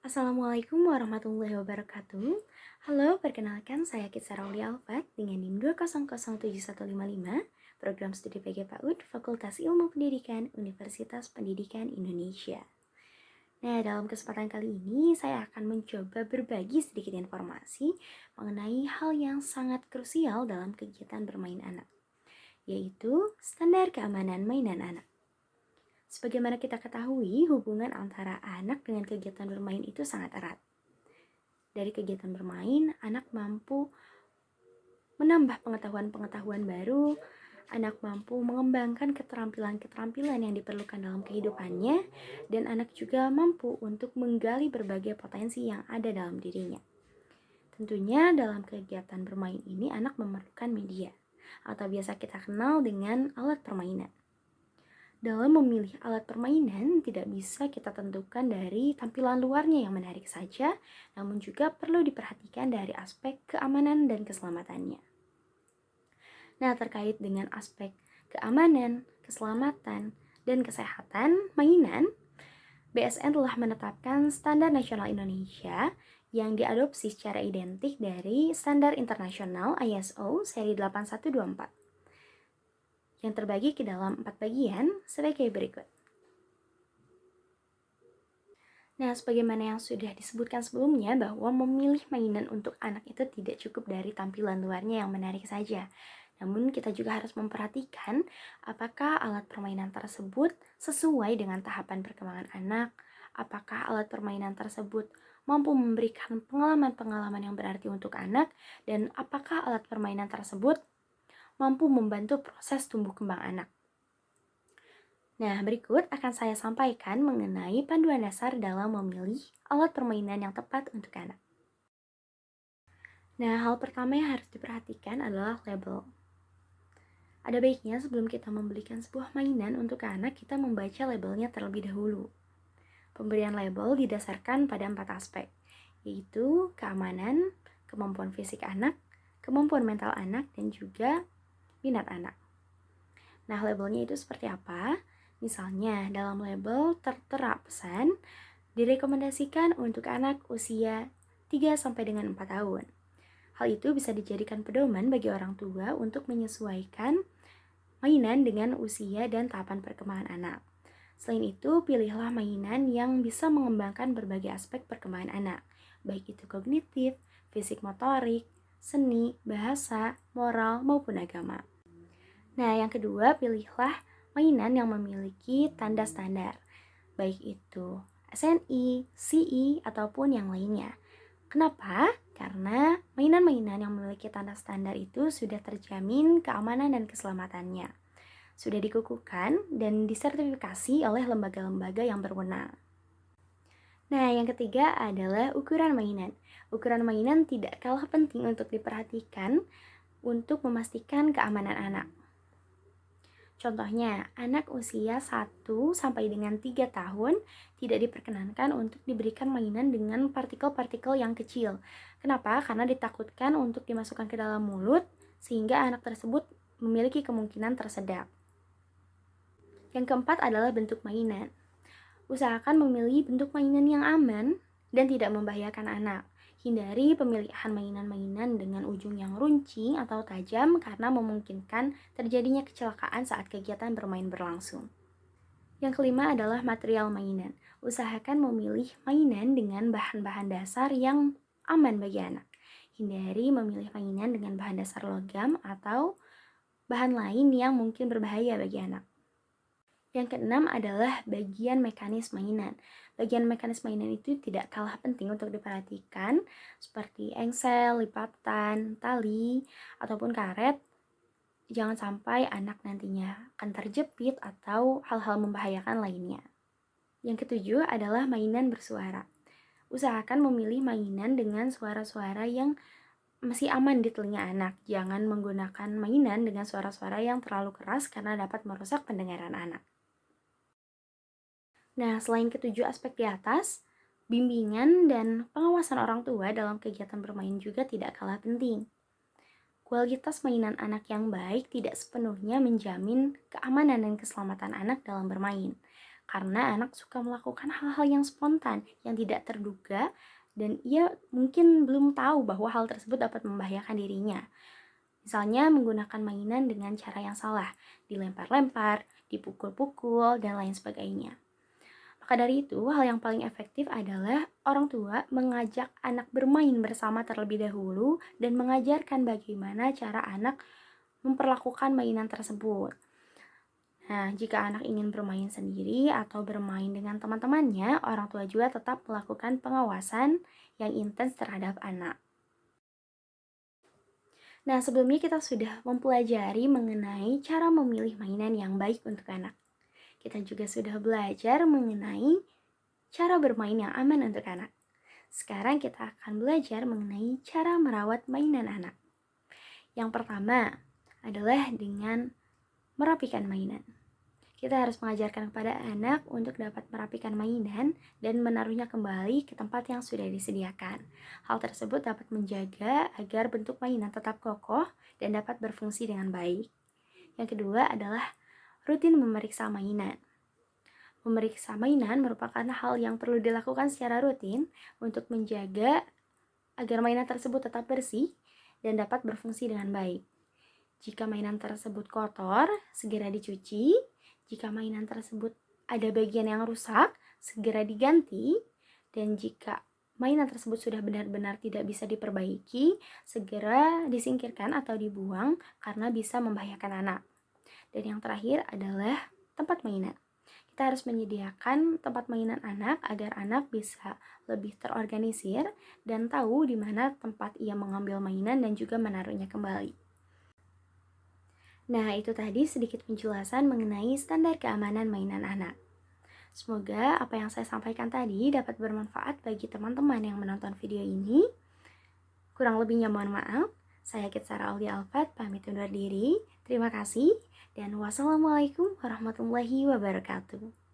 Assalamualaikum warahmatullahi wabarakatuh. Halo, perkenalkan saya Kitsa Rauli Alfat dengan NIM 2007155, Program Studi PG PAUD, Fakultas Ilmu Pendidikan, Universitas Pendidikan Indonesia. Nah, dalam kesempatan kali ini saya akan mencoba berbagi sedikit informasi mengenai hal yang sangat krusial dalam kegiatan bermain anak, yaitu standar keamanan mainan anak. Sebagaimana kita ketahui, hubungan antara anak dengan kegiatan bermain itu sangat erat. Dari kegiatan bermain, anak mampu menambah pengetahuan-pengetahuan baru, anak mampu mengembangkan keterampilan-keterampilan yang diperlukan dalam kehidupannya, dan anak juga mampu untuk menggali berbagai potensi yang ada dalam dirinya. Tentunya dalam kegiatan bermain ini anak memerlukan media, atau biasa kita kenal dengan alat permainan. Dalam memilih alat permainan, tidak bisa kita tentukan dari tampilan luarnya yang menarik saja, namun juga perlu diperhatikan dari aspek keamanan dan keselamatannya. Nah, terkait dengan aspek keamanan, keselamatan, dan kesehatan mainan, BSN telah menetapkan Standar Nasional Indonesia yang diadopsi secara identik dari Standar Internasional ISO seri 8124. Yang terbagi ke dalam 4 bagian sebagai berikut. Nah, sebagaimana yang sudah disebutkan sebelumnya bahwa memilih mainan untuk anak itu tidak cukup dari tampilan luarnya yang menarik saja. Namun kita juga harus memperhatikan apakah alat permainan tersebut sesuai dengan tahapan perkembangan anak, apakah alat permainan tersebut mampu memberikan pengalaman-pengalaman yang berarti untuk anak, dan apakah alat permainan tersebut mampu membantu proses tumbuh kembang anak. Nah, berikut akan saya sampaikan mengenai panduan dasar dalam memilih alat permainan yang tepat untuk anak. Nah, hal pertama yang harus diperhatikan adalah label. Ada baiknya sebelum kita membelikan sebuah mainan untuk anak, kita membaca labelnya terlebih dahulu. Pemberian label didasarkan pada 4 aspek, yaitu keamanan, kemampuan fisik anak, kemampuan mental anak, dan juga minat anak. Nah, labelnya itu seperti apa? Misalnya, dalam label tertera pesan, direkomendasikan untuk anak usia 3 sampai dengan 4 tahun. Hal itu bisa dijadikan pedoman bagi orang tua untuk menyesuaikan mainan dengan usia dan tahapan perkembangan anak. Selain itu, pilihlah mainan yang bisa mengembangkan berbagai aspek perkembangan anak, baik itu kognitif, fisik motorik, seni, bahasa, moral, maupun agama. Nah, yang kedua, pilihlah mainan yang memiliki tanda standar, baik itu SNI, CI, ataupun yang lainnya. Kenapa? Karena mainan-mainan yang memiliki tanda standar itu sudah terjamin keamanan dan keselamatannya. Sudah dikukuhkan dan disertifikasi oleh lembaga-lembaga yang berwenang. Nah, yang ketiga adalah ukuran mainan. Ukuran mainan tidak kalah penting untuk diperhatikan untuk memastikan keamanan anak. Contohnya, anak usia 1 sampai dengan 3 tahun tidak diperkenankan untuk diberikan mainan dengan partikel-partikel yang kecil. Kenapa? Karena ditakutkan untuk dimasukkan ke dalam mulut sehingga anak tersebut memiliki kemungkinan tersedak. Yang keempat adalah bentuk mainan. Usahakan memilih bentuk mainan yang aman dan tidak membahayakan anak. Hindari pemilihan mainan-mainan dengan ujung yang runcing atau tajam karena memungkinkan terjadinya kecelakaan saat kegiatan bermain berlangsung. Yang kelima adalah material mainan. Usahakan memilih mainan dengan bahan-bahan dasar yang aman bagi anak. Hindari memilih mainan dengan bahan dasar logam atau bahan lain yang mungkin berbahaya bagi anak. Yang keenam adalah bagian mekanis mainan. Bagian mekanis mainan itu tidak kalah penting untuk diperhatikan, seperti engsel, lipatan, tali, ataupun karet. Jangan sampai anak nantinya akan terjepit atau hal-hal membahayakan lainnya. Yang ketujuh adalah mainan bersuara. Usahakan memilih mainan dengan suara-suara yang masih aman di telinga anak. Jangan menggunakan mainan dengan suara-suara yang terlalu keras karena dapat merusak pendengaran anak. Nah, selain ketujuh aspek di atas, bimbingan dan pengawasan orang tua dalam kegiatan bermain juga tidak kalah penting. Kualitas mainan anak yang baik tidak sepenuhnya menjamin keamanan dan keselamatan anak dalam bermain. karena anak suka melakukan hal-hal yang spontan, yang tidak terduga, dan ia mungkin belum tahu bahwa hal tersebut dapat membahayakan dirinya. Misalnya menggunakan mainan dengan cara yang salah, dilempar-lempar, dipukul-pukul, dan lain sebagainya. Maka dari itu, hal yang paling efektif adalah orang tua mengajak anak bermain bersama terlebih dahulu dan mengajarkan bagaimana cara anak memperlakukan mainan tersebut. Nah, jika anak ingin bermain sendiri atau bermain dengan teman-temannya, orang tua juga tetap melakukan pengawasan yang intens terhadap anak. Nah, sebelumnya kita sudah mempelajari mengenai cara memilih mainan yang baik untuk anak. Kita juga sudah belajar mengenai cara bermain yang aman untuk anak. Sekarang kita akan belajar mengenai cara merawat mainan anak. Yang pertama adalah dengan merapikan mainan. Kita harus mengajarkan kepada anak untuk dapat merapikan mainan dan menaruhnya kembali ke tempat yang sudah disediakan. Hal tersebut dapat menjaga agar bentuk mainan tetap kokoh dan dapat berfungsi dengan baik. Yang kedua adalah rutin memeriksa mainan. Memeriksa mainan merupakan hal yang perlu dilakukan secara rutin untuk menjaga agar mainan tersebut tetap bersih dan dapat berfungsi dengan baik. Jika mainan tersebut kotor, segera dicuci. Jika mainan tersebut ada bagian yang rusak, segera diganti. Dan jika mainan tersebut sudah benar-benar tidak bisa diperbaiki, segera disingkirkan atau dibuang karena bisa membahayakan anak. Dan yang terakhir adalah tempat mainan. Kita harus menyediakan tempat mainan anak agar anak bisa lebih terorganisir dan tahu di mana tempat ia mengambil mainan dan juga menaruhnya kembali. Nah, itu tadi sedikit penjelasan mengenai standar keamanan mainan anak. Semoga apa yang saya sampaikan tadi dapat bermanfaat bagi teman-teman yang menonton video ini. Kurang lebihnya mohon maaf. Saya Kitsara Aulia Alfat, pamit undur diri. Terima kasih, dan wassalamualaikum warahmatullahi wabarakatuh.